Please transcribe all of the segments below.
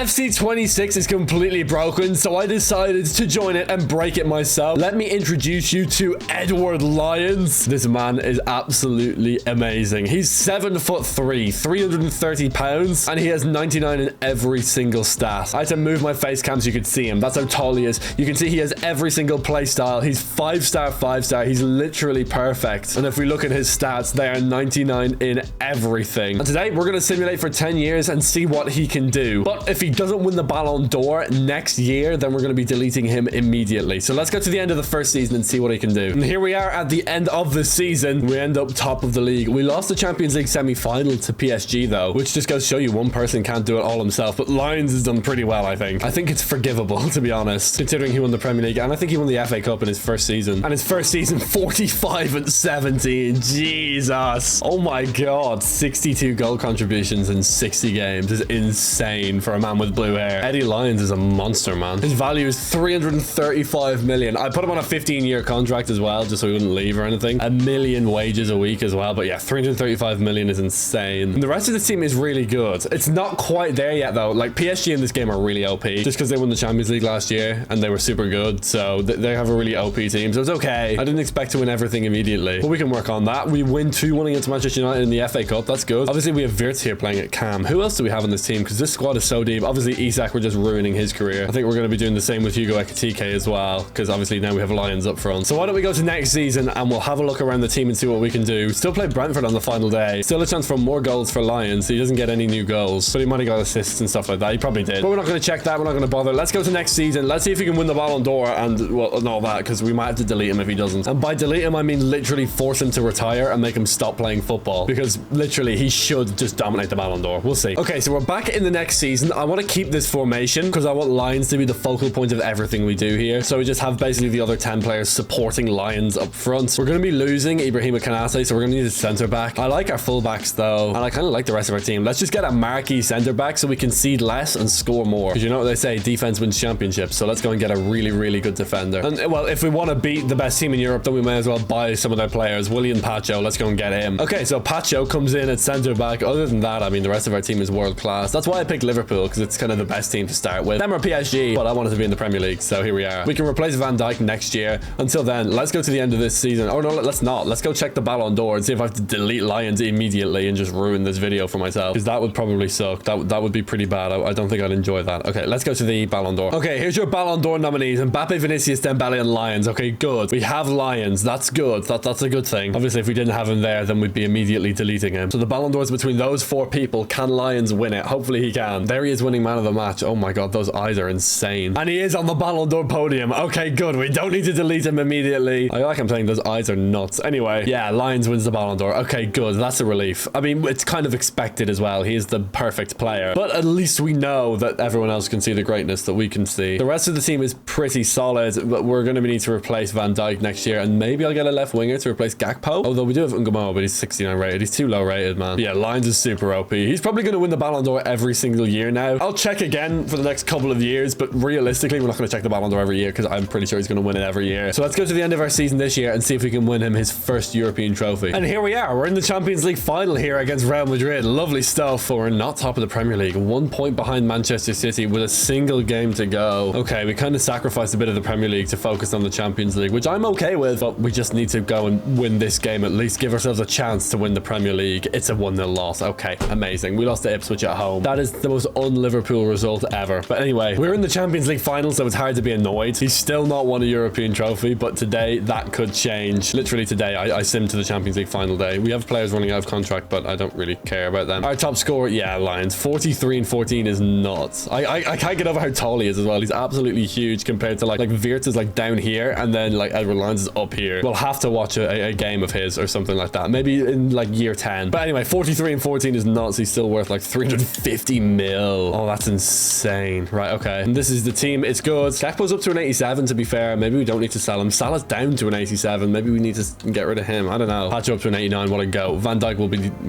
FC26 is completely broken, so I decided to join it and break it myself. Let me introduce you to Edward Lyons. This man is absolutely amazing. He's 7'3", 330 pounds, and he has 99 in every single stat. I had to move my face cam so you could see him. That's how tall he is. You can see he has every single play style. He's 5-star, 5-star. He's literally perfect. And if we look at his stats, they are 99 in everything. And today we're going to simulate for 10 years and see what he can do. But if he doesn't win the Ballon d'Or next year, then we're going to be deleting him immediately. So let's go to the end of the first season and see what he can do. And here we are at the end of the season. We end up top of the league. We lost the Champions League semi-final to PSG though, which just goes to show you one person can't do it all himself. But Lyons has done pretty well, I think. I think it's forgivable, to be honest, considering he won the Premier League, and I think he won the FA Cup in his first season. And his first season, 45 and 17. Jesus. Oh my God. 62 goal contributions in 60 games is insane for a man with blue hair. Eddie Lyons is a monster, man. His value is 335 million. I put him on a 15-year contract as well, just so he wouldn't leave or anything. $1 million wages a week as well. But yeah, 335 million is insane. And the rest of the team is really good. It's not quite there yet though. Like PSG in this game are really OP just because they won the Champions League last year and they were super good. So they have a really OP team. So it's okay. I didn't expect to win everything immediately, but we can work on that. We win 2-1 against Manchester United in the FA Cup. That's good. Obviously we have Wirtz here playing at cam. Who else do we have on this team? Because this squad is so deep. Obviously Isak, we're just ruining his career. I think we're going to be doing the same with Hugo Ekitike as well, because obviously now we have Lions up front. So why don't we go to next season and we'll have a look around the team and see what we can do. Still play Brentford on the final day. Still a chance for more goals for Lions. He doesn't get any new goals, but he might have got assists and stuff like that. He probably did, but we're not going to check that. We're not going to bother. Let's go to next season. Let's see if he can win the Ballon d'Or and, well, and all that, because we might have to delete him if he doesn't. And by delete him, I mean literally force him to retire and make him stop playing football, because literally he should just dominate the Ballon d'Or. We'll see. Okay, so we're back in the next season. I want to keep this formation because I want Lions to be the focal point of everything we do here. So we just have basically the other 10 players supporting Lions up front. We're going to be losing Ibrahima Kanate, so we're going to need a centre back. I like our fullbacks though, and I kind of like the rest of our team. Let's just get a marquee centre back so we concede less and score more, because you know what they say, defense wins championships. So let's go and get a really good defender. And well, if we want to beat the best team in Europe, then we may as well buy some of their players. William Pacho, let's go and get him. Okay, so Pacho comes in at centre back. Other than that, I mean, the rest of our team is world class. That's why I picked Liverpool, because it's kind of the best team to start with. Them are PSG, but I wanted to be in the Premier League, so here we are. We can replace Van Dijk next year. Until then, let's go to the end of this season. Oh no, let's not. Let's go check the Ballon d'Or and see if I have to delete Lions immediately and just ruin this video for myself, because that would probably suck. That would be pretty bad. I don't think I'd enjoy that. Okay, let's go to the Ballon d'Or. Okay, here's your Ballon d'Or nominees: Mbappe, Vinicius, Dembele, and Lions. Okay, good. We have Lions. That's good. That's a good thing. Obviously, if we didn't have him there, then we'd be immediately deleting him. So the Ballon d'Or is between those 4 people. Can Lions win it? Hopefully he can. There he is, winning man of the match. Oh my God, those eyes are insane. And he is on the Ballon d'Or podium. Okay, good. We don't need to delete him immediately. I like him saying those eyes are nuts. Anyway, yeah, Lions wins the Ballon d'Or. Okay, good. That's a relief. I mean, it's kind of expected as well. He is the perfect player, but at least we know that everyone else can see the greatness that we can see. The rest of the team is pretty solid, but we're going to need to replace Van Dijk next year, and maybe I'll get a left winger to replace Gakpo. Although we do have Nguemo, but he's 69 rated. He's too low rated, man. But yeah, Lions is super OP. He's probably going to win the Ballon d'Or every single year now. I'll check again for the next couple of years, but realistically, we're not going to check the Ballon d'Or every year because I'm pretty sure he's going to win it every year. So let's go to the end of our season this year and see if we can win him his first European trophy. And here we are. We're in the Champions League final here against Real Madrid. Lovely stuff, but we're not top of the Premier League. 1 point behind Manchester City with a single game to go. Okay, we kind of sacrificed a bit of the Premier League to focus on the Champions League, which I'm okay with, but we just need to go and win this game, at least give ourselves a chance to win the Premier League. It's a 1-0 loss. Okay, amazing. We lost to Ipswich at home. That is the most un-Liverpool result ever. But anyway, we're in the Champions League final, so it's hard to be annoyed. He's still not won a European trophy, but today that could change. Literally today, I simmed to the Champions League final day. We have players running out of contract, but I don't really care about them. Our top scorer, yeah, Lions. 43 and 14 is nuts. I can't get over how tall he is as well. He's absolutely huge compared to like Wirtz is like down here, and then like Edward Lyons is up here. We'll have to watch a game of his or something like that. Maybe in like year 10. But anyway, 43 and 14 is nuts. He's still worth like 350 mil. Oh, that's insane. Right, okay. And this is the team. It's good. Gakpo's up to an 87, to be fair. Maybe we don't need to sell him. Salah's down to an 87. Maybe we need to get rid of him. I don't know. Pacho up to an 89. What a go. Van Dijk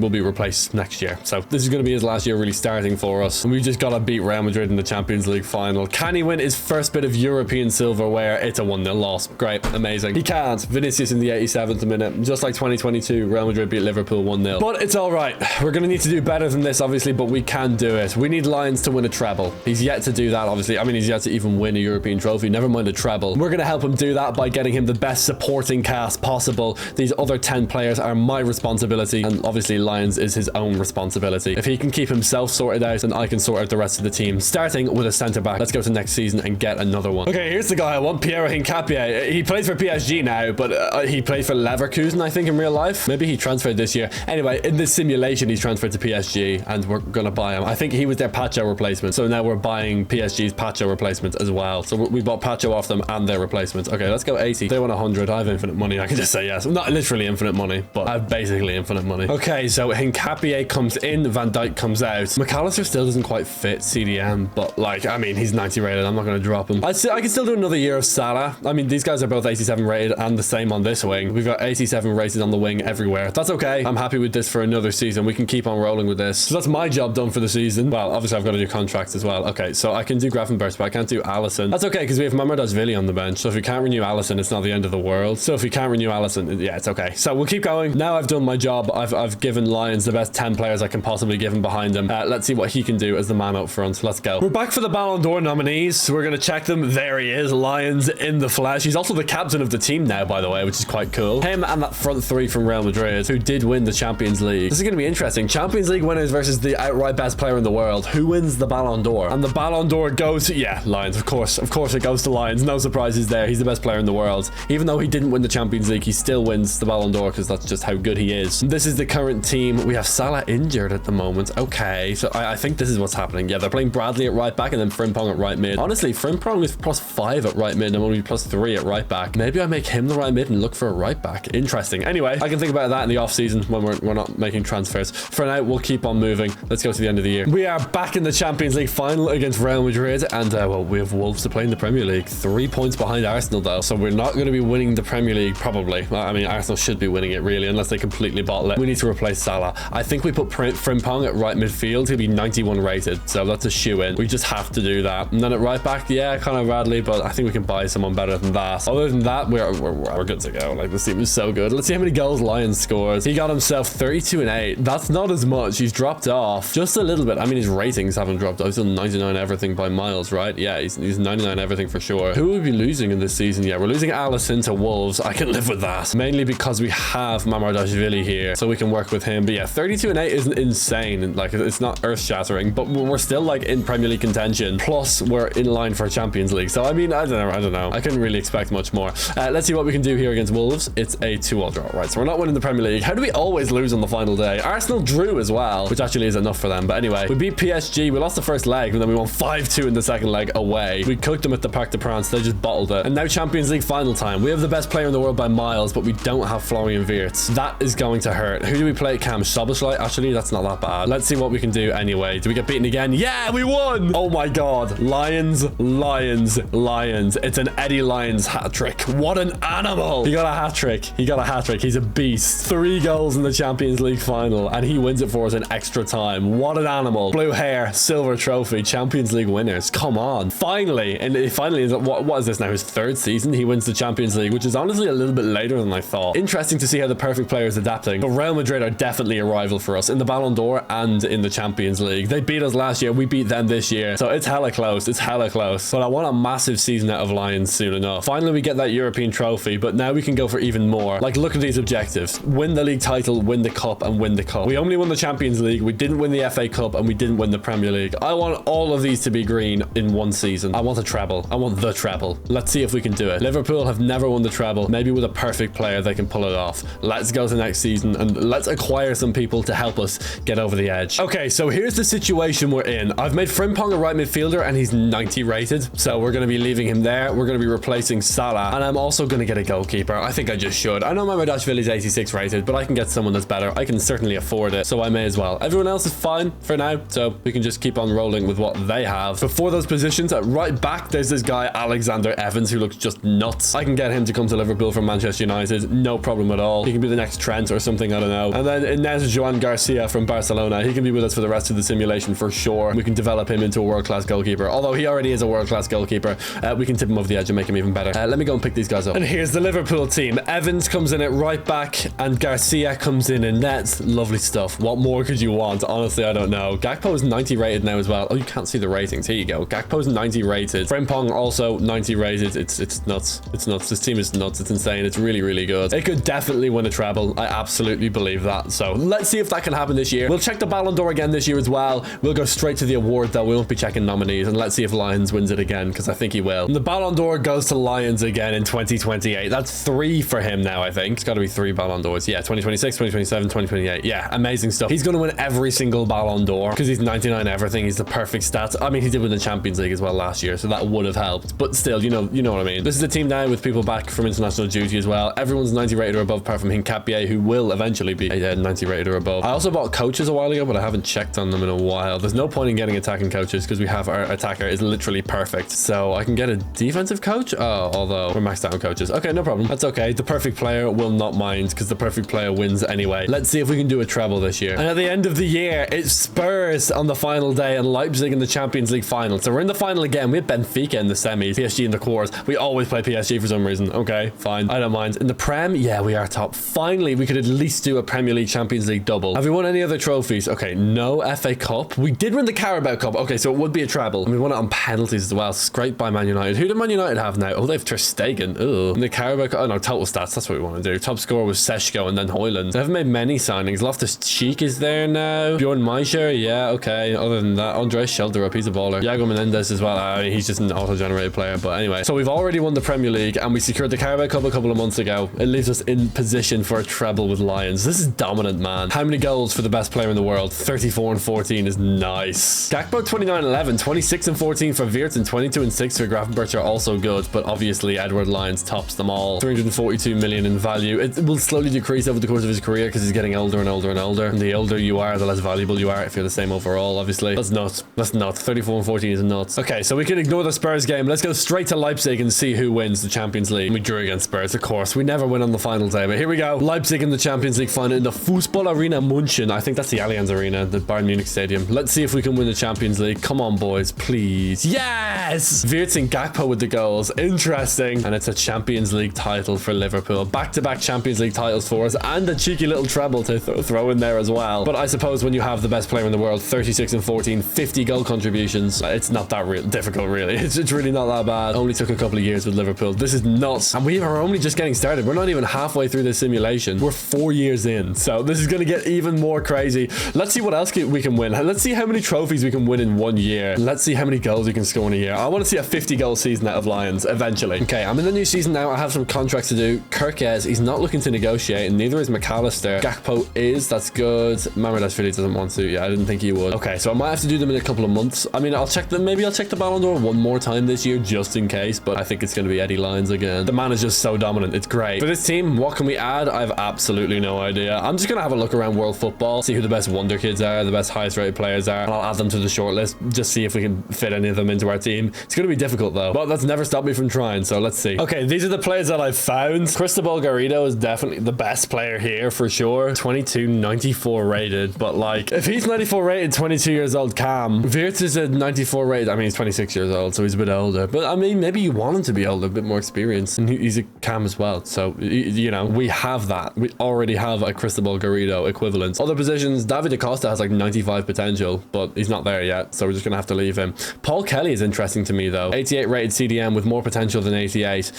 will be replaced next year. So this is going to be his last year really starting for us. And we just got to beat Real Madrid in the Champions League final. Can he win his first bit of European silverware? It's a 1-0 loss. Great. Amazing. He can't. Vinicius in the 87th minute. Just like 2022, Real Madrid beat Liverpool 1-0. But it's all right. We're going to need to do better than this, obviously, but we can do it. We need Lions to win a treble. He's yet to do that, obviously. I mean, he's yet to even win a European trophy, never mind a treble. We're going to help him do that by getting him the best supporting cast possible. These other 10 players are my responsibility, and obviously Lions is his own responsibility. If he can keep himself sorted out, then I can sort out the rest of the team, starting with a centre-back. Let's go to next season and get another one. Okay, here's the guy I want, Pierre Hincapié. He plays for PSG now, but he played for Leverkusen, I think, in real life. Maybe he transferred this year. Anyway, in this simulation, he's transferred to PSG, and we're going to buy him. I think he was their Pacho replacement, so now we're buying PSG's Pacho replacement as well. So we bought Pacho off them and their replacement. Okay, let's go 80. They want 100. I have infinite money. I can just say yes. Not literally infinite money, but I have basically infinite money. Okay, so Hincapié comes in, Van Dijk comes out. McAllister still doesn't quite fit CDM, but like, I mean, he's 90 rated. I'm not going to drop him. I can still do another year of Salah. I mean, these guys are both 87 rated and the same on this wing. We've got 87 rated on the wing everywhere. That's okay. I'm happy with this for another season. We can keep on rolling with this. So that's my job done for the season. Well, obviously I've got to do contracts as well. Okay, so I can do Gravenberch, but I can't do Alisson. That's okay, because we have Mamardashvili on the bench. So if we can't renew Alisson, it's not the end of the world. So if we can't renew Alisson, yeah, it's okay. So we'll keep going. Now I've done my job. I've given Lions the best 10 players I can possibly give him behind him. Let's see what he can do as the man up front. Let's go. We're back for the Ballon d'Or nominees. We're going to check them. There he is, Lions in the flesh. He's also the captain of the team now, by the way, which is quite cool. Him and that front three from Real Madrid, who did win the Champions League. This is going to be interesting. Champions League winners versus the outright best player in the world. Who wins the Ballon d'Or? And the Ballon d'Or goes to, yeah, Lions, of course. Of course it goes to Lions. No surprises there. He's the best player in the world. Even though he didn't win the Champions League, he still wins the Ballon d'Or because that's just how good he is. This is the current team. We have Salah injured at the moment. Okay, so I think this is what's happening. Yeah, they're playing Bradley at right back and then Frimpong at right mid. Honestly, Frimpong is +5 at right mid and I'm only +3 at right back. Maybe I make him the right mid and look for a right back. Interesting. Anyway, I can think about that in the off season when we're not making transfers. For now, we'll keep on moving. Let's go to the end of the year. We are back in the Champions League final against Real Madrid, and well, we have Wolves to play in the Premier League. 3 points behind Arsenal though, so we're not going to be winning the Premier League probably. I mean, Arsenal should be winning it really, unless they completely bottle it. We need to replace Salah. I think we put Frimpong at right midfield. He'll be 91 rated, so that's a shoe in. We just have to do that. And then at right back, yeah, Conor Bradley, but I think we can buy someone better than that. Other than that, we're good to go. Like, this team is so good. Let's see how many goals Lions scores. He got himself 32 and 8. That's not as much. He's dropped off just a little bit. I mean, his ratings haven't dropped. He's still 99 everything by miles, right? Yeah, he's 99 everything for sure. Who will we be losing in this season? Yeah, we're losing Alisson to Wolves. I can live with that. Mainly because we have Mamardashvili here, so we can work with him. But yeah, 32 and 8 isn't insane. Like, it's not earth-shattering, but we're still like in Premier League contention. Plus, we're in line for Champions League. So I mean, I don't know. I couldn't really expect much more. Let's see what we can do here against Wolves. It's a 2-2 draw, right? So we're not winning the Premier League. How do we always lose on the final day? Arsenal drew as well, which actually is enough for them. But anyway, we beat PSG. We lost the first leg, and then we won 5-2 in the second leg away. We cooked them at the Parc des Princes. They just bottled it. And now Champions League final time. We have the best player in the world by miles, but we don't have Florian Wirtz. That is going to hurt. Who do we play? Cam Szoboszlai? Actually, that's not that bad. Let's see what we can do anyway. Do we get beaten again? Yeah, we won! Oh my god. Lions, Lions, Lions. It's an Eddie Lyons hat-trick. What an animal! He got a hat-trick. He got a hat-trick. He's a beast. 3 goals in the Champions League final, and he wins it for us in extra time. What an animal. Blue hair, silver trophy, Champions League winners. Come on. Finally, and it finally is, what is this now? His 3rd season? He wins the Champions League, which is honestly a little bit later than I thought. Interesting to see how the perfect player is adapting. But Real Madrid are definitely a rival for us in the Ballon d'Or and in the Champions League. They beat us last year. We beat them this year. So it's hella close. It's hella close. But I want a massive season out of Lions soon enough. Finally, we get that European trophy, but now we can go for even more. Like, look at these objectives. Win the league title, win the cup, and win the cup. We only won the Champions League. We didn't win the FA Cup, and we didn't win the Premier League. I want all of these to be green in one season. I want a treble. I want the treble. Let's see if we can do it. Liverpool have never won the treble. Maybe with a perfect player, they can pull it off. Let's go to next season, and let's acquire some people to help us get over the edge. Okay, so here's the situation we're in. I've made Frimpong a right midfielder, and he's 90 rated. So we're going to be leaving him there. We're going to be replacing Salah, and I'm also going to get a goalkeeper. I think I just should. I know Mamardashvili is 86 rated, but I can get someone that's better. I can certainly afford it, so I may as well. Everyone else is fine for now, so we can just keep on rolling with what they have. Before those positions, at right back, there's this guy, Alexander Evans, who looks just nuts. I can get him to come to Liverpool from Manchester United. No problem at all. He can be the next Trent or something, I don't know. And then Inez Joan Garcia from Barcelona. He can be with us for the rest of the simulation for sure. We can develop him into a world-class goalkeeper. Although he already is a world-class goalkeeper, we can tip him over the edge and make him even better. Let me go and pick these guys up. And here's the Liverpool team. Evans comes in at right back and Garcia comes in net. Lovely stuff. What more could you want? Honestly, I don't know. Gakpo is 90 rated now as well. Oh, you can't see the ratings. Here you go. Gakpo's 90 rated. Frimpong also 90 rated. It's nuts. It's nuts. This team is nuts. It's insane. It's really, really good. It could definitely win a treble. I absolutely believe that. So let's see if that can happen this year. We'll check the Ballon d'Or again this year as well. We'll go straight to the award though. We won't be checking nominees, and let's see if Lyons wins it again, because I think he will. And the Ballon d'Or goes to Lyons again in 2028. That's 3 for him now, I think. It's got to be 3 Ballon d'Ors. Yeah, 2026, 2027, 2028. Yeah, amazing stuff. He's going to win every single Ballon d'Or because he's 99 everything. He's the perfect stats. I mean, he did win the Champions League as well last year, so that would have helped. But still, you know what I mean. This is a team now with people back from international duty as well. Everyone's 90 rated or above, apart from Hincapié, who will eventually be 90 rated or above. I also bought coaches a while ago, but I haven't checked on them in a while. There's no point in getting attacking coaches because we have our attacker is literally perfect. So I can get a defensive coach. Oh, although we're maxed out on coaches. Okay, no problem. That's okay. The perfect player will not mind because the perfect player wins anyway. Let's see if we can do a treble this year. And at the end of the year, it's Spurs on the final day and Leipzig in the Champions League final. So we're in the final again. We have Benfica in the semis, PSG in the quarters. We always play PSG for some reason. Okay, fine. I don't mind. In the Prem, yeah, we are top. Finally, we could at least do a Premier League Champions League double. Have we won any other trophies? Okay, no FA Cup. We did win the Carabao Cup. Okay, so it would be a treble. And we won it on penalties as well. Scraped by Man United. Who do Man United have now? Oh, they have Ter Stegen. Ugh. In the Carabao Cup. Oh, no, total stats. That's what we want to do. Top scorer was Seshko and then Højlund. They haven't made many signings. Loftus-Cheek is there now. Bjorn Meischer. Yeah, okay. Other than that, Andres Schelderup. He's a baller. Iago Menendez as well. I mean, he's just an auto-generated player. But anyway, so we've already won the Premier League and we secured the Carabao Cup a couple of months ago. It leaves us in position for a treble with Lions. This is dominant, man. How many goals for the best player in the world? 34 and 14 is nice. Gakpo 29-11, 26 and 14 for Wirtz, and 22 and 6 for Grafenberch are also good, but obviously Edward Lyons tops them all. 342 million in value. It will slowly decrease over the course of his career because he's getting older and older and older. And the older you are, the less valuable you are if you're the same overall, obviously. That's nuts. That's nuts. 34 and 14 is nuts. Okay, so we can ignore the Spurs game. Let's go straight to Leipzig and see who wins the Champions League. We drew against Spurs, of course. We never win on the final day, but here we go. Leipzig in the Champions League final in the Fußball Arena München. I think that's the Allianz Arena, the Bayern Munich Stadium. Let's see if we can win the Champions League. Come on, boys, please. Yes! Wirtz and Gakpo with the goals. Interesting. And it's a Champions League title for Liverpool. Back-to-back Champions League titles for us, and a cheeky little treble to throw in there as well. But I suppose when you have the best player in the world, 36 and 14, 50 goal contributions, it's not that difficult, really. It's really not that bad. Only took a couple of years with Liverpool. This is nuts. And we are only just getting started. We're not even halfway through this simulation. We're 4 years in. So this is going to get even more crazy. Let's see what else we can win. Let's see how many trophies we can win in 1 year. Let's see how many goals we can score in a year. I want to see a 50 goal season out of Lions eventually. Okay, I'm in the new season now. I have some contracts to do. Kirkes, he's not looking to negotiate, and neither is McAllister. Gakpo is. That's good. Mamardashvili doesn't want to. Yeah, I didn't think he would. Okay, so I might have to do them in a couple of months. I mean, I'll check them. Maybe I'll check the Ballon d'Or one more time this year just in case, but I think it's going to be Eddie Lyons again. The man is just so dominant. It's great. For this team, what can we add? I have absolutely no idea. I'm just going to have a look around world football, see who the best wonder kids are, the best highest rated players are, and I'll add them to the shortlist. Just see if we can fit any of them into our team. It's going to be difficult though, but that's never stopped me from trying, so let's see. Okay, these are the players that I've found. Cristobal Garrido is definitely the best player here for sure. 22, 94 rated, but like, if he's 94 rated, 22 years old, Cam. Wirtz is a 94 rated. I mean, he's 26 years old, so he's a bit older, but I mean, maybe you want him to be older, a bit more experience, and he's a Cam as well, so you know, we have that. We already have a Cristobal Garrido equivalent. Other positions, David Acosta has like 95 potential, but he's not there yet, so we're just gonna have to leave him. Paul Kelly is interesting to me though. 88 rated CDM with more potential than 88.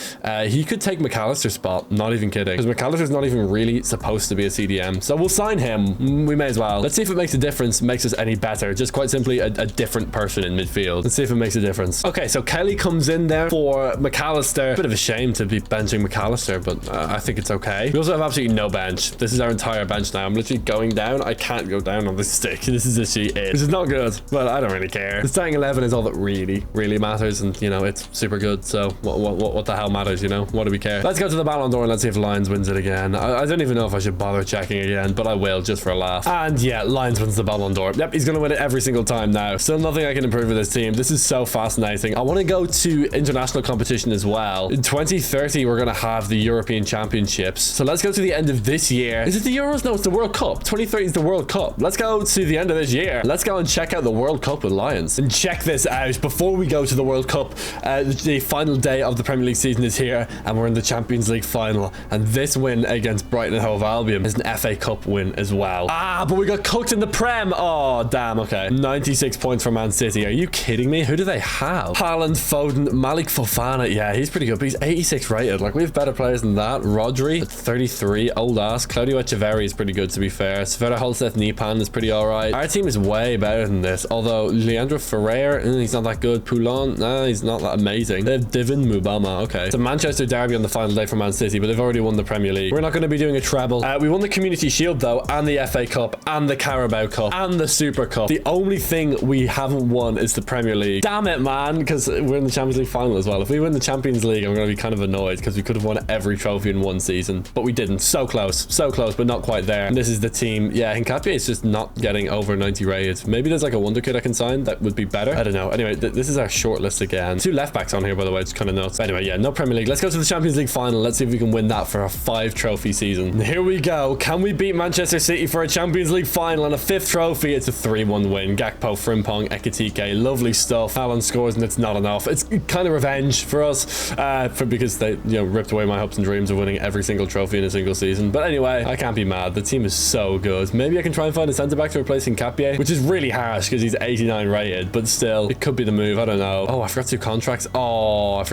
He could take McAllister's spot, not even kidding, because McAllister's not even really supposed to be a CDM, so we'll sign him. We may as well. Let's see if it makes a difference, makes us any better. Just quite simply a different person in midfield. Let's see if it makes a difference. Okay, so Kelly comes in there for McAllister. Bit of a shame to be benching McAllister, but I think it's okay. We also have absolutely no bench. This is our entire bench now. I'm literally going down. I can't go down on this stick. This is literally it. This is not good, but I don't really care. The starting 11 is all that really matters, and you know, it's super good, so what the hell matters, you know? What do we care? Let's go to the Ballon d'Or and let's see if Lyons wins it again. I don't even know if I should bother checking again, but I will just for a laugh. And yeah, Lyons wins the Ballon d'Or. Yep, he's gonna win it every single time now. Still nothing I can improve with this team. This is so fascinating. I want to go to international competition as well. In 2030, we're gonna have the European Championships. So let's go to the end of this year. Is it the Euros? No, it's the World Cup. 2030 is the World Cup. Let's go to the end of this year. Let's go and check out the World Cup with Lions. And check this out. Before we go to the World Cup, the final day of the Premier League season is here, and we're in the Champions League final. And this win against Brighton and Hove Albion is an FA Cup win as well. Ah, but we got cooked in the Prem. Oh, damn. Okay. Okay. 96 points for Man City. Are you kidding me? Who do they have? Haaland, Foden, Malik Fofana. Yeah, he's pretty good, but he's 86 rated. Like, we have better players than that. Rodri at 33. Old ass. Claudio Echeverri is pretty good, to be fair. Sveta Holseth Nipan is pretty alright. Our team is way better than this. Although, Leandro Ferrer, he's not that good. Poulon, nah, he's not that amazing. They have Divin Mubama. Okay. It's a Manchester derby on the final day for Man City, but they've already won the Premier League. We're not going to be doing a treble. We won the Community Shield, though, and the FA Cup, and the Carabao Cup, and the Super Cup. The only thing we haven't won is the Premier League. Damn it, man, because we're in the Champions League final as well. If we win the Champions League, I'm going to be kind of annoyed because we could have won every trophy in one season, but we didn't. So close, but not quite there. And this is the team. Yeah, Hincapié is just not getting over 90 rated. Maybe there's like a wonder kid I can sign that would be better. I don't know. Anyway, this is our short list again. 2 left backs on here, by the way. It's kind of nuts. But anyway, yeah, no Premier League. Let's go to the Champions League final. Let's see if we can win that for a 5 trophy season. And here we go. Can we beat Manchester City for a Champions League final and a 5th trophy? It's a 3-1 win. Gakpo, Frimpong, Ekitike. Lovely stuff. Haaland scores and it's not enough. It's kind of revenge for us because they, ripped away my hopes and dreams of winning every single trophy in a single season. But anyway, I can't be mad. The team is so good. Maybe I can try and find a centre-back to replace Hincapié, which is really harsh because he's 89 rated, but still, it could be the move. I don't know. Oh, I forgot 2 contracts. Oh,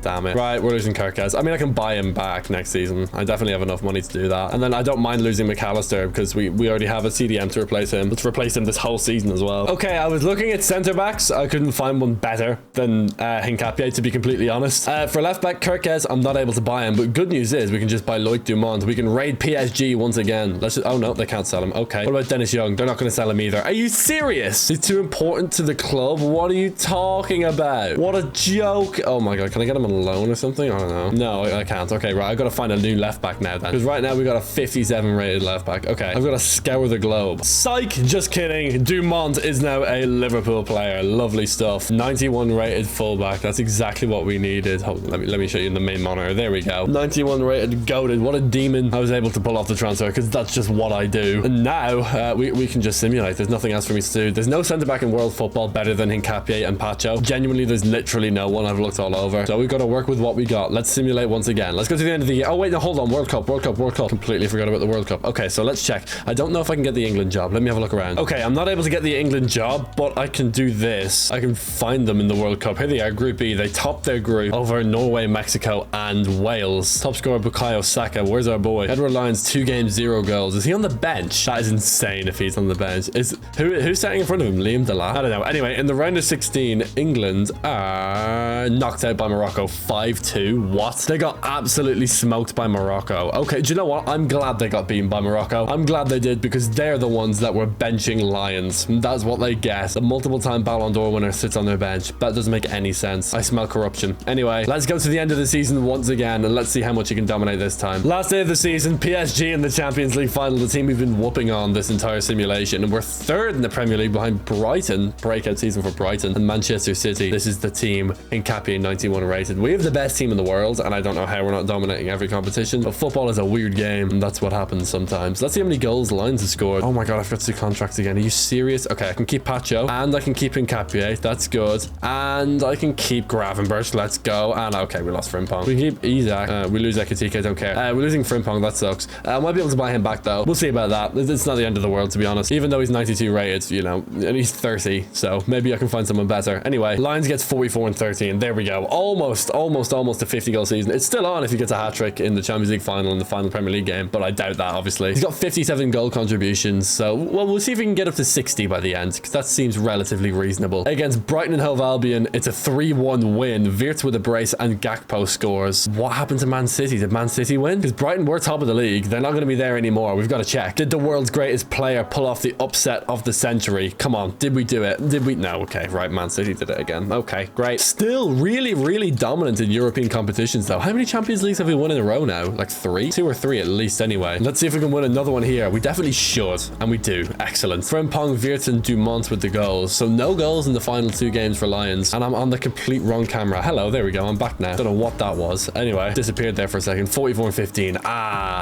damn it. Right, we're losing Kirkes. I mean, I can buy him back next season. I definitely have enough money to do that. And then I don't mind losing McAllister because we already have a CDM to replace him. Let's replace him this whole season as well. Okay, I was looking at centre-backs. I couldn't find one better than Hincapié, to be completely honest. For left-back, Kirkes, I'm not able to buy him, but good news is we can just buy Loic Dumont. We can raid PSG once again. Oh no, they can't sell him. Okay. What about Dennis Young? They're not going to sell him either. Are you serious? He's too important to the club? What are you talking about? What a joke. Oh my god, can I get him on loan or something? I don't know. No, I can't. Okay, right, I've got to find a new left back now then, because right now we got a 57 rated left back. Okay, I've got to scour the globe. Psych, just kidding. Dumont is now a Liverpool player. Lovely stuff. 91 rated fullback. That's exactly what we needed. Hold on, let me show you in the main monitor. There we go. 91 rated, goated. What a demon. I was able to pull off the transfer because that's just what I do. And now we can just simulate. There's nothing else for me to do. There's no centre back in world football better than Hincapié and Pacho. Genuinely, there's literally no one. I've looked all over. So we've got to work with what we got. Let's simulate once again. Let's go to the end of the year. Oh wait, no, hold on. World Cup. Completely forgot about the World Cup. Okay, so let's check. I don't know if I can get the England job. Let me have a look around. Okay, I'm not able to get the England job, but I can do this. I can find them in the World Cup. Here they are, Group E. They topped their group over Norway, Mexico, and Wales. Top scorer Bukayo Saka. Where's our boy? Edward Lyons, 2 games, 0 goals. Is he on the bench? That is insane if he's on the bench. Who's sitting in front of him? Liam Delap? I don't know. Anyway, in the round of 16, England are knocked out by Morocco 5-2. What? They got absolutely smoked by Morocco. Okay, do you know what? I'm glad they got beaten by Morocco. I'm glad they did because they're the ones that were benching Lions. That's what they get. A multiple-time Ballon d'Or winner sits on their bench. That doesn't make any sense. I smell corruption. Anyway, let's go to the end of the season once again and let's see how much you can dominate this time. Last day of the season, PSG in the Champions League final, the team we've been whooping on this entire simulation, and we're 3rd in the Premier League behind Brighton. Breakout season for Brighton and Manchester City. This is the team Hincapié 91 rated. We have the best team in the world, and I don't know how we're not dominating every competition, but football is a weird game, and that's what happens sometimes. Let's see how many goals Lions have scored. Oh my god, I forgot to do contracts again. Are you serious? Okay, I can keep Pacho, and I can keep Hincapié. That's good. And I can keep Gravenberch. Let's go. And okay, we lost Frimpong. We can keep Isaac. We lose Ekitike. I don't care. We're losing Frimpong. That sucks. I might be able to buy him back though. We'll see about that. It's not the end of the world, to be honest. Even though he's 92 rated, and he's 30, so maybe I can find someone better. Anyway, Lions gets 44 and 13. There we go. Almost a 50-goal season. It's still on if he gets a hat-trick in the Champions League final and the final Premier League game, but I doubt that, obviously. He's got 57 goal contributions, so well, we'll see if we can get up to 60 by the end, because that seems relatively reasonable. Against Brighton and Hove Albion, it's a 3-1 win. Wirtz with a brace and Gakpo scores. What happened to Man City? Did Man City win? Because Brighton were top of the league. They're not going to be there anymore. We've got to check. Did the world's greatest player pull off the upset of the century? Come on. Did we do it? Did we? No. Okay. Right. Man City did it again. Okay. Great. Still really dominant in European competitions though. How many Champions Leagues have we won in a row now? Like 3? 2 or 3 at least anyway. Let's see if we can win another one here. We definitely should. And we do. Excellent. Frimpong, Wirtz and Dumont with the goals. So no goals in the final 2 games for Lions. And I'm on the complete wrong camera. Hello. There we go. I'm back now. Don't know what that was. Anyway, disappeared there for a second. 44 and 15.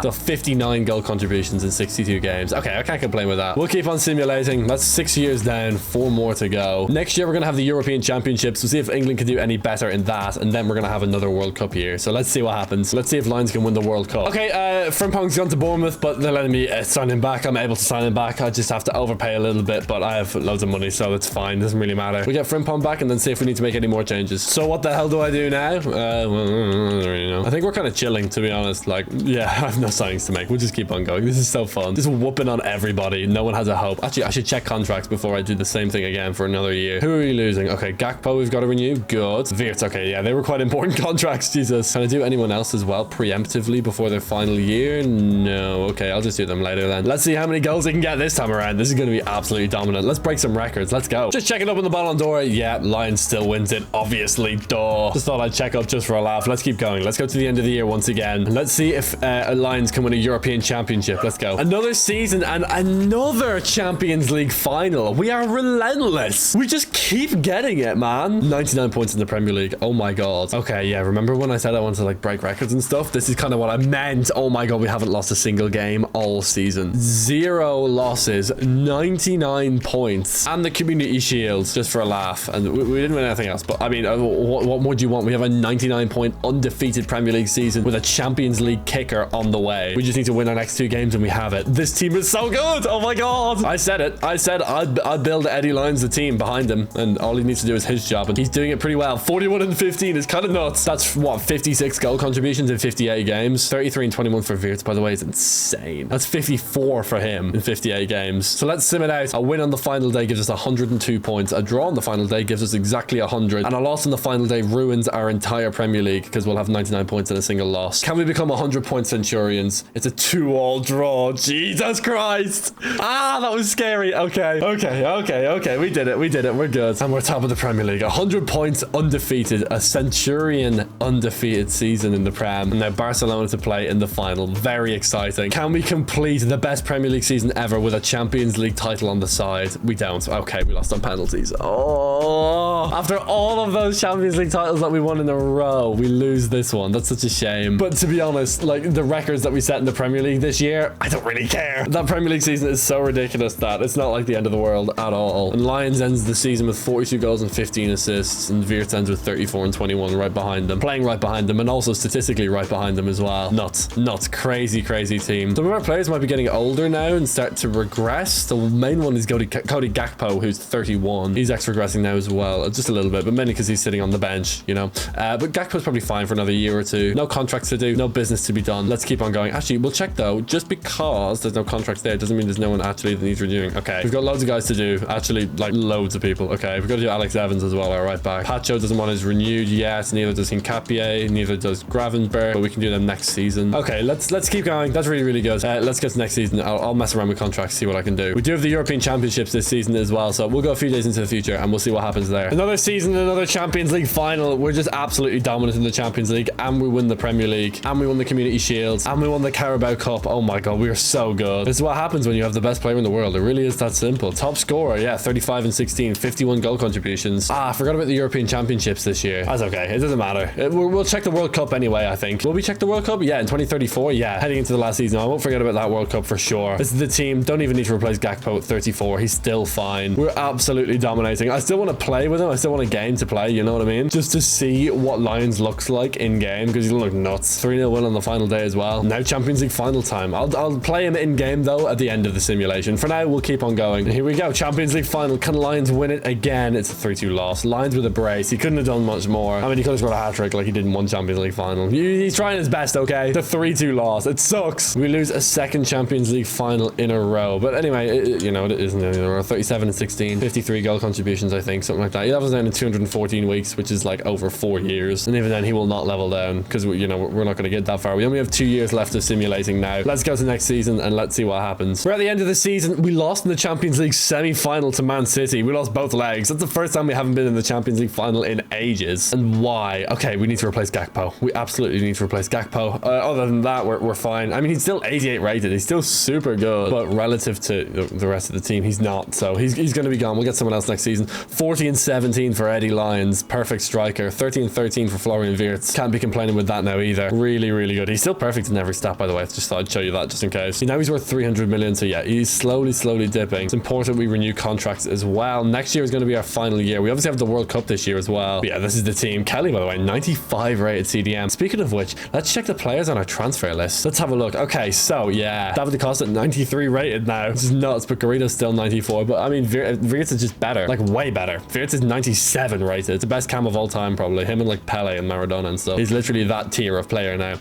So 59 goal contributions in 62 games. Okay, I can't complain with that. We'll keep on simulating. That's 6 years down, 4 more to go. Next year, we're going to have the European Championships. We'll see if England can do any better in that. And then we're going to have another World Cup here. So let's see what happens. Let's see if Lions can win the World Cup. Okay, Frimpong's gone to Bournemouth, but they're letting me sign him back. I'm able to sign him back. I just have to overpay a little bit, but I have loads of money, so it's fine. Doesn't really matter. We get Frimpong back and then see if we need to make any more changes. So what the hell do I do now? Well, I don't really know. I think we're kind of chilling, to be honest. Like, yeah, I have no signings to make. We'll just keep on going. This is so fun. Just whooping on everybody. No one has a hope. Actually, I should check contracts before I do the same thing again for another year. Who are we losing? Okay, Gakpo, we've got to renew. Good. Wirtz, okay, yeah, they were quite important contracts. Jesus. Can I do anyone else as well preemptively before their final year? No. Okay, I'll just do them later then. Let's see how many goals they can get this time around. This is going to be absolutely dominant. Let's break some records. Let's go. Just checking up on the Ballon d'Or. Yeah, Lions still wins it. Obviously, duh. Just thought I'd check up just for a laugh. Let's keep going. Let's go to the end of the year once again. Let's see if Lions can win a European Championship. Let's go. Another season and another Champions League final. We are relentless. We just keep getting it, man. 99 points in the Premier League. Oh my god. Okay, yeah. Remember when I said I wanted to like break records and stuff? This is kind of what I meant. Oh my god, we haven't lost a single game all season. 0 losses, 99 points, and the Community Shields just for a laugh. And we didn't win anything else. But I mean, what more do you want? We have a 99-point undefeated Premier League season with a Champions League kicker on the way. We just need to win our next 2 games and we have it. This team is so good. Oh my god. I said it. I said I'd build Eddie Lyons the team behind him, and all he needs to do is his job, and he's doing it pretty well. 41 and 15 is kind of nuts. That's what, 56 goal contributions in 58 games. 33 and 21 for Wirtz, by the way, is insane. That's 54 for him in 58 games. So let's sim it out. A win on the final day gives us 102 points. A draw on the final day gives us exactly 100, and a loss on the final day ruins our entire Premier League because we'll have 99 points and a single loss. Can we become 100-point Centurions? It's a 2-all draw. Jesus Christ. Ah, that was scary. Okay. We did it. We're good. And we're top of the Premier League. 100 points undefeated. A Centurion undefeated season in the Prem. And now Barcelona to play in the final. Very exciting. Can we complete the best Premier League season ever with a Champions League title on the side? We don't. Okay, we lost on penalties. Oh, after all of those Champions League titles that we won in a row, we lose this one. That's such a shame. But to be honest, like the records that we set in the Premier League this year, I don't really care. That Premier League season is so ridiculous that it's not like the end of the world at all. And Lions ends the season with 42 goals and 15 assists, and Wirtz ends with 34 and 21 right behind them, playing right behind them, and also statistically right behind them as well. Nuts. Crazy team. Some of our players might be getting older now and start to regress. The main one is Cody Gakpo, who's 31. He's regressing now as well, just a little bit, but mainly because he's sitting on the bench, you know. But Gakpo's probably fine for another year or two. No contracts to do, no business to be done. Let's keep on going. Actually, we'll check though. Just because there's no contracts there doesn't mean there's no one actually that needs renewing. Okay, we've got loads of guys to do. Actually, like loads of people. Okay, we've got to do Alex Evans as well, our right back. Pacho doesn't want his renewed yet. Neither does Hincapié. Neither does Gravenberg. But we can do them next season. Okay, let's keep going. That's really good. Let's get to next season. I'll mess around with contracts, see what I can do. We do have the European Championships this season as well, so we'll go a few days into the future and we'll see what happens there. Another season, another Champions League final. We're just absolutely dominant in the Champions League, and we win the Premier League, and we won the Community Shields, and we won the Carabao Cup. Oh my god, we are so good. This is what happens when you have the best player in the world. It really is that simple. Top scorer, yeah, 35 and 16, 51 goal contributions. I forgot about the European Championships this year. That's okay, it doesn't matter. We'll check the World Cup anyway, I think. Will we check the World Cup? Yeah, in 2034. Yeah, heading into the last season. I won't forget about that World Cup for sure. This is the team. Don't even need to replace Gakpo at 34. He's still fine. We're absolutely dominating. I still want to play with him. I still want a game to play, you know what I mean? Just to see what Lions looks like in game, because he'll look nuts. 3-0 win on the final day as well. Now Champions League final time. I'll play him in game though at the end of the simulation. For now, we'll keep on going. Here we go. Champions League final. Can Lions win it again? It's a 3-2 loss. Lions with a brace. He couldn't have done much more. I mean, he could have scored a hat-trick like he did in one Champions League final. He's trying his best, okay? The 3-2 loss. It sucks. We lose a second Champions League final in a row. But anyway, you know, it isn't in a row. 37 and 16. 53 goal contributions, I think. Something like that. He levels down in 214 weeks, which is like over 4 years. And even then, he will not level down because, you know, we're not going to get that far. We only have 2 years left of simulating now. Let's go to next season and let's see what happens. We're at the end of the season. We lost in the Champions League semi-final to Man City. We lost both legs. That's the first time we haven't been in the Champions League final in ages. And why? Okay, we need to replace Gakpo. We absolutely need to replace Gakpo. Other than that, we're fine. I mean, he's still 88 rated. He's still super good, but relative to the rest of the team, he's not. So he's going to be gone. We'll get someone else next season. 40 and 17 for Eddie Lyons. Perfect striker. 30 and 13 for Florian Wirtz. Can't be complaining with that now either. Really good. He's still perfect in every stat, by the way. I just thought I'd show you that just in case. Now he's worth 300 million. So yeah, he's slowly dipping. It's important we renew contracts as well. Next year is going to be our final year. We obviously have the World Cup this year as well. But yeah, this is the team. Kelly, by the way, 95 rated CDM. Speaking of which, let's check the players on our transfer list. Let's have a look. Okay, so yeah, David Costa 93 rated now. This is nuts. spots, but Garrido's still 94. But I mean, Wirtz is just better, like way better. Wirtz is 97 rated. It's the best cam of all time, probably. Him and like Pele and Maradona and stuff. He's literally that tier of player now.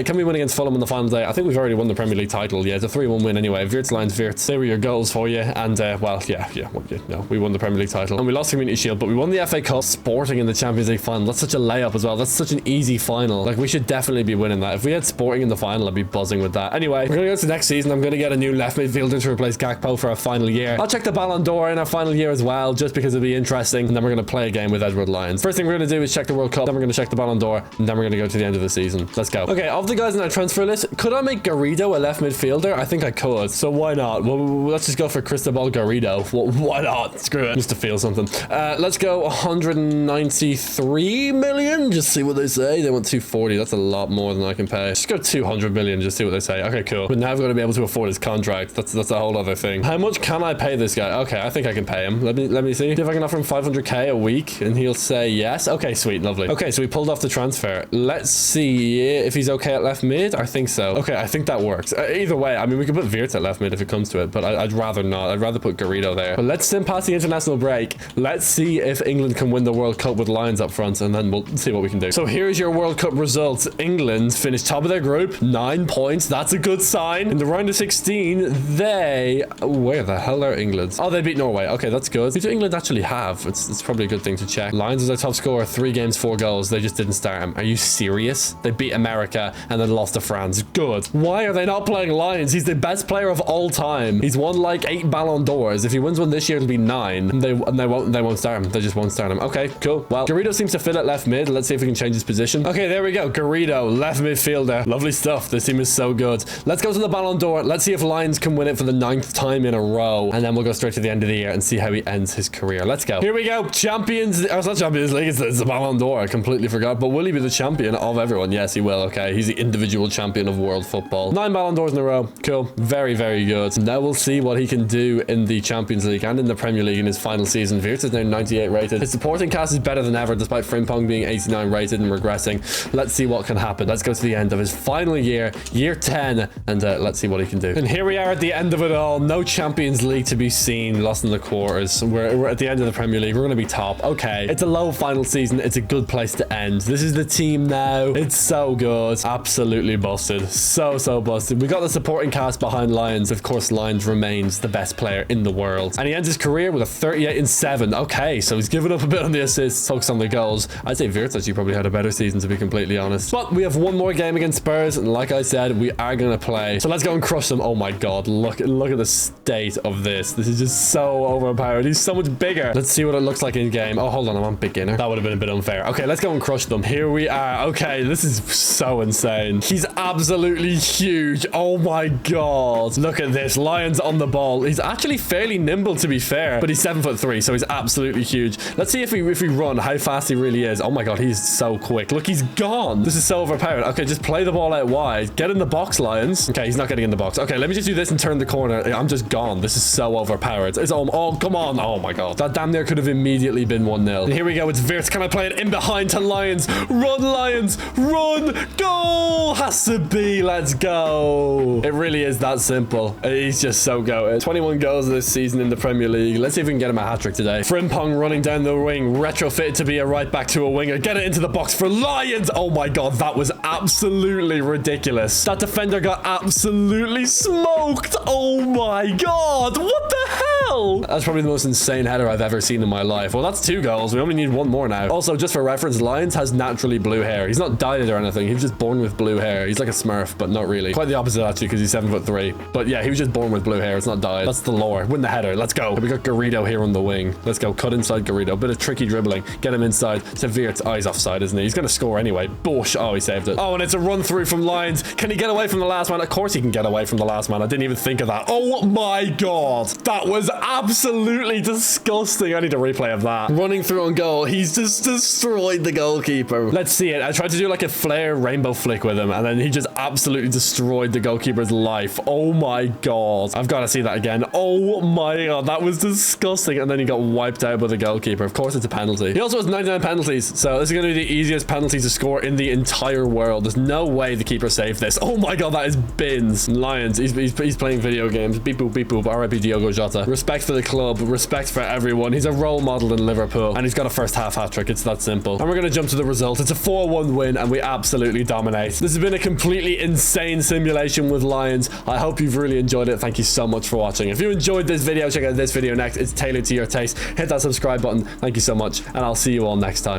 Can we win against Fulham on the final day? I think we've already won the Premier League title. Yeah, it's a 3-1 win anyway. Wirtz, Lions, Wirtz. They were your goals for you. And well, no, we won the Premier League title. And we lost the Community Shield, but we won the FA Cup. Sporting in the Champions League final. That's such a layup as well. That's such an easy final. Like, we should definitely be winning that. If we had Sporting in the final, I'd be buzzing with that. Anyway, we're gonna go to next season. I'm gonna get a new left midfielder to replace Gakpo for our final year. I'll check the Ballon d'Or in our final year as well, just because it'll be interesting. And then we're gonna play a game with Edward Lyons. First thing we're gonna do is check the World Cup. Then we're gonna check the Ballon d'Or, and then we're gonna go to the end of the season. Let's go. Okay, of the guys in our transfer list, could I make Garrido a left midfielder? I think I could. So why not? Well, let's just go for Cristobal Garrido. Why not? Screw it. Just to feel something. Let's go 193 million. Just see what they say. They want 240. That's a lot more than I can pay. Just go 200 million. Just see what they say. Okay, cool. But now I've got to be able to afford his contract. That's a whole other thing. How much can I pay this guy? Okay, I think I can pay him. Let me see. See if I can offer him 500k a week, and he'll say yes. Okay, sweet, lovely. Okay, so we pulled off the transfer. Let's see if he's okay at left mid. I think so. Okay, I think that works. Either way, I mean, we could put Wirtz at left mid if it comes to it, but I'd rather not. I'd rather put Garrido there. But let's sim past the international break. Let's see if England can win the World Cup with Lions up front, and then we'll see what we can do. So here's your World Cup results. England finished top of their group, 9 points. That's a good sign. In the round of 16, where the hell are England? Oh, they beat Norway. Okay, that's good. Who do England actually have? It's probably a good thing to check. Lions was their top scorer, 3 games, 4 goals. They just didn't start him. Are you serious? They beat America and then lost to France. Good. Why are they not playing Lions? He's the best player of all time. He's won like 8 Ballon d'Ors. If he wins one this year, it'll be 9. And they won't start him. They just won't start him. Okay, cool. Well, Garrido seems to fit at left mid. Let's see if we can change his position. Okay, there we go. Garrido, left midfielder. Lovely stuff. This team is so good. Let's go to the Ballon d'Or. Let's see if Lions can win it for the 9th time in a row. And then we'll go straight to the end of the year and see how he ends his career. Let's go. Here we go. Champions. Oh, it's not Champions League. It's the Ballon d'Or. I completely forgot. But will he be the champion of everyone? Yes, he will. Okay. He's the individual champion of world football. 9 Ballon d'Ors in a row. Cool. Very, very good. Now we'll see what he can do in the Champions League and in the Premier League in his final season. Wirtz is now 98 rated. His supporting cast is better than ever, despite Frimpong being 89 rated and regressing. Let's see what can happen. Let's go to the end of his final year, year 10, and let's see what he can do. And here we are at the end of it all. No Champions League to be seen. Lost in the quarters. We're at the end of the Premier League. We're going to be top. Okay. It's a low final season. It's a good place to end. This is the team now. It's so good. Absolutely busted. So busted. We got the supporting cast behind Lions. Of course, Lions remains the best player in the world. And he ends his career with a 38-7. Okay, so he's given up a bit on the assists, focused on the goals. I'd say Wirtz actually probably had a better season, to be completely honest. But we have one more game against Spurs, and like I said, we are going to play. So let's go and crush them. Oh my god, look at the state of this. This is just so overpowered. He's so much bigger. Let's see what it looks like in game. Oh, hold on, I'm on beginner. That would have been a bit unfair. Okay, let's go and crush them. Here we are. Okay, this is so insane. He's absolutely huge. Oh my god. Look at this. Lions on the ball. He's actually fairly nimble, to be fair, but he's 7'3", so he's absolutely huge. Let's see if we run, how fast he really is. Oh my god, he's so quick. Look, he's gone. This is so overpowered. Okay, just play the ball out wide. Get in the box, Lions. Okay, he's not getting in the box. Okay, let me just do this and turn the corner. I'm just gone. This is so overpowered. It's oh, come on. Oh my god. That damn near could have immediately been 1-0. And here we go. It's Wirtz. Can I play it in behind to Lions? Run, Lions. Run. Goal. Has to be. Let's go. It really is that simple. He's just so goated. 21 goals this season in the Premier League. Let's see if we can get him a hat-trick today. Frimpong running down the wing. Retrofitted to be a right back to a winger. Get it into the box for Lions. Oh my god. That was absolutely ridiculous. That defender got absolutely smoked. Oh my god. What the hell? That's probably the most insane header I've ever seen in my life. Well, that's 2 goals. We only need 1 more now. Also, just for reference, Lions has naturally blue hair. He's not dyed it or anything. He was just born with blue hair. He's like a Smurf, but not really. Quite the opposite, actually, because he's 7'3". But yeah, he was just born with blue hair. It's not dyed. That's the lore. Win the header. Let's go. We got Garrido here on the wing. Let's go. Cut inside Garrido. Bit of tricky dribbling. Get him inside to Wirtz. Oh, he's offside, isn't he? He's going to score anyway. Bush. Oh, he saved it. Oh, and it's a run through from Lions. Can he get away from the last man? Of course he can get away from the last man. I didn't even think of that. Oh my god. That was absolutely disgusting. I need a replay of that. Running through on goal. He's just destroyed the goalkeeper. Let's see it. I tried to do like a flare rainbow flick with him, and then he just absolutely destroyed the goalkeeper's life. Oh my god. I've got to see that again. Oh my god. That was disgusting. And then he got wiped out by the goalkeeper. Of course, it's a penalty. He also has 99 penalties, so this is going to be the easiest penalty to score in the entire world. There's no way the keeper saved this. Oh my god, that is bins. Lions. He's playing video games. Beep boop, beep boop. R.I.P. Diogo Jota. Respect for the club. Respect for everyone. He's a role model in Liverpool, and he's got a first half hat-trick. It's that simple. And we're going to jump to the result. It's a 4-1 win, and we absolutely dominate. This has been a completely insane simulation with Lions. I hope you've really enjoyed it. Thank you so much for watching. If you enjoyed this video, check out this video next. It's tailored to your taste. Hit that subscribe button. Thank you so much, and I'll see you all next time.